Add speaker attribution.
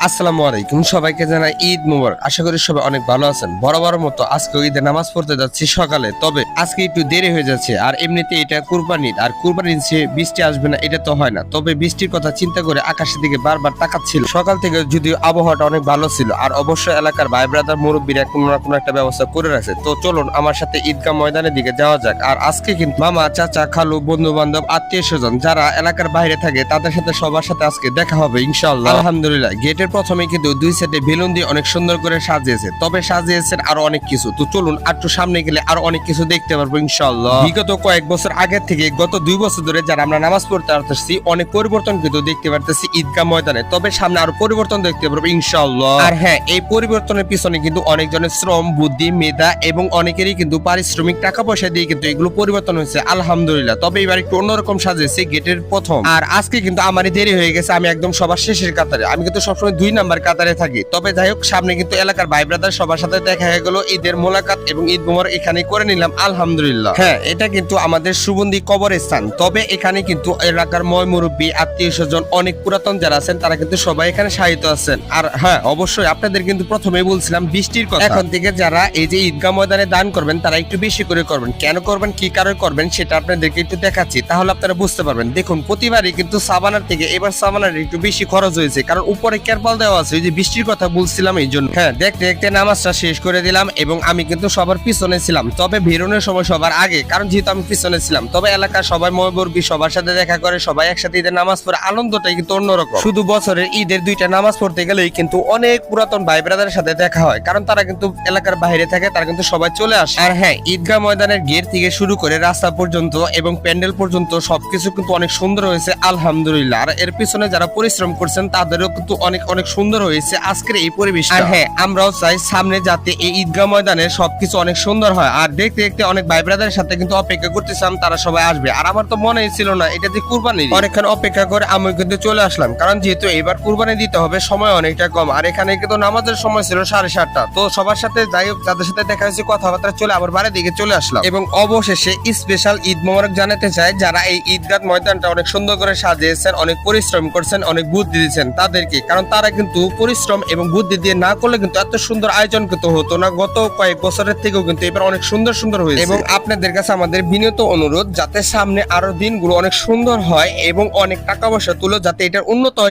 Speaker 1: আসসালামু আলাইকুম, সবাইকে জানাই ঈদ মুবারক। আশা করি সবাই অনেক ভালো আছেন। বরাবর মতো আজকে ঈদের নামাজ পড়তে যাচ্ছি সকালে, তবে আজকে একটু দেরি হয়ে যাচ্ছে। আর এমনিতে এটা কুরবানি, আর কুরবানির যে বৃষ্টি আসবে না এটা তো হয় না, তবে বৃষ্টির কথা চিন্তা করে আকাশের দিকে বারবার তাকাচ্ছিল। সকাল থেকে যদিও আবহাওয়াটা অনেক ভালো ছিল, আর অবশ্যই এলাকার ভাই ব্রাদার মুরব্বীরা কোনো না কোনো একটা ব্যবস্থা করে রাখছে। তো চলুন আমার সাথে ঈদগাহ ময়দানের দিকে যাওয়া যাক। আর আজকে কিন্তু মামা, চাচা, খালু, বন্ধু বান্ধব, আত্মীয় স্বজন যারা এলাকার বাইরে থাকে তাদের সাথে সবার সাথে আজকে দেখা হবে ইনশাআল্লাহ। আলহামদুলিল্লাহ, গেটের প্রথমে কিন্তু দুই সাইডে বেলুন দিয়ে অনেক সুন্দর করে সাজিয়েছে, তবে সাজিয়েছেন আরো অনেক কিছু। তো চলুন একটু সামনে গেলে আরো অনেক কিছু দেখতে পারবো ইনশাআল্লাহ। বিগত কয়েক বছর আগের থেকে গত 2 বছর ধরে যারা আমরা নামাজ পড়তে আসতেছি, অনেক পরিবর্তন কিন্তু দেখতে পারতেছি ঈদগাহ ময়দানে। তবে সামনে আরো পরিবর্তন দেখতে পারবো ইনশাআল্লাহ। আর হ্যাঁ, এই পরিবর্তনের পিছনে কিন্তু অনেকজনের শ্রম, বুদ্ধি, মেধা এবং অনেকেরই কিন্তু পারিশ্রমিক টাকা পয়সা দিয়ে কিন্তু এগুলো পরিবর্তন হয়েছে আলহামদুলিল্লাহ। তবে এবার একটু অন্যরকম সাজিয়েছে গেটের প্রথম। আর আজকে কিন্তু আমারই দেরি হয়ে গেছে, আমি একদম সবার শেষের কাতারে। আমি কিন্তু সবসময় 2 নাম্বার কাতারে থাকি। তবে যাই হোক, সামনে কিন্তু এলাকার ভাই ব্রাদার সবার সাথে দেখা হয়ে গেল, ঈদের মোলাকাত এবং ঈদ মুবারক এখানে করে নিলাম আলহামদুলিল্লাহ। হ্যাঁ, এটা কিন্তু আমাদের সুবন্দি কবরস্থান। তবে এখানে কিন্তু এলাকার ময় মুরব্বী, আত্মীয় স্বজন, অনেক পুরাতন যারা আছেন তারা কিন্তু সবাই এখানে শায়িত আছেন। আর হ্যাঁ, অবশ্যই আপনাদের কিন্তু প্রথমেই বলছিলাম বৃষ্টির কথা। এখন থেকে যারা এই যে ঈদগাহ ময়দানে দান করবেন তারা একটু বেশি করে করবেন। কেন করবেন, কি কারণে করবেন সেটা আপনাদেরকে একটু দেখাচ্ছি, তাহলে আপনারা বুঝতে পারবেন। দেখুন, প্রতিবারই কিন্তু সাবানার থেকে এবার সাবানার একটু বেশি খরচ হয়েছে, কারণ উপরে ক্যারপাল দেওয়া আছে। যে বৃষ্টির কথা বলছিলাম এই জন্য। হ্যাঁ, দেখতে দেখতে নামাজটা শেষ করে দিলাম এবং আমি কিন্তু সবার পিছনে ছিলাম, তবে বেরোনোর সময় সবার আগে, কারণ যেহেতু আমি পিছনে ছিলাম। তবে এলাকার সবাই ময়বর্বী সবার সাথে দেখা করে, সবাই একসাথে ঈদের নামাজ পড়ে, আনন্দটাই কিন্তু অন্যরকম। শুধু বছরের ঈদের 2টা নামাজ পড়তে গেলেই কিন্তু অনেক পুরাতন ভাই ব্রাদারের সাথে দেখা হয়, কারণ তারা কিন্তু এলাকার বাইরে থাকে, তারা কিন্তু সবাই চলে আসে। আর হ্যাঁ, ঈদগাহ ময়দানের গেট থেকে শুরু করে রাস্তা পর্যন্ত এবং প্যান্ডেল পর্যন্ত সবকিছু কিন্তু অনেক সুন্দর হয়েছে আলহামদুলিল্লাহ। আর এর পিছনে যারা পরিশ্রম করছেন তাদেরও কিন্তু অনেক অনেক সুন্দর হয়েছে আজকের এই পরিবেশ। আর হ্যাঁ, আমরাও চাই সামনে যাতে এই ঈদগাহ ময়দানে সবকিছু অনেক সুন্দর হয়। আর দেখতে দেখতে অনেক ভাই ব্রাদারের সাথে কিন্তু অপেক্ষা করতেছিলাম তারা সবাই আসবে। আর আমার তো মনেই ছিল না এটা যে কুরবানি। অনেকক্ষণ অপেক্ষা করে আমি কিন্তু চলে আসলাম, কারণ যেহেতু এবার কুরবানি দিতে হবে, সময় অনেকটা কম। আর এখানে কিন্তু নামাজের সময় ছিল 7:30টা। তো সবার সাথে যাই হোক, যাদের সাথে দেখা হয়েছে কথাবার্তা চলে আবার বাড়ির দিকে চলে আসলাম। এবং অবশেষে স্পেশাল ঈদ মোবারক জানাতে চাই যারা এই ঈদগাহ ময়দানটা অনেক সুন্দর করে সাজিয়েছেন, অনেক পরিশ্রম করছেন, অনেক বুদ্ধি দিয়েছেন তাদেরকে, কারণ তারা কিন্তু পরিশ্রম এবং বুদ্ধি দিয়ে না করলে কিন্তু এত সুন্দর আয়োজন কিন্তু হতো না। গত কয়েক বছরের থেকেও কিন্তু এবার অনেক সুন্দর সুন্দর হয়েছে। এবং আপনাদের কাছে আমাদের বিনীত অনুরোধ, যাতে সামনে আরো দিনগুলো অনেক সুন্দর হয় এবং অনেক টাকা পয়সা তুলো যাতে এটার উন্নত হয়।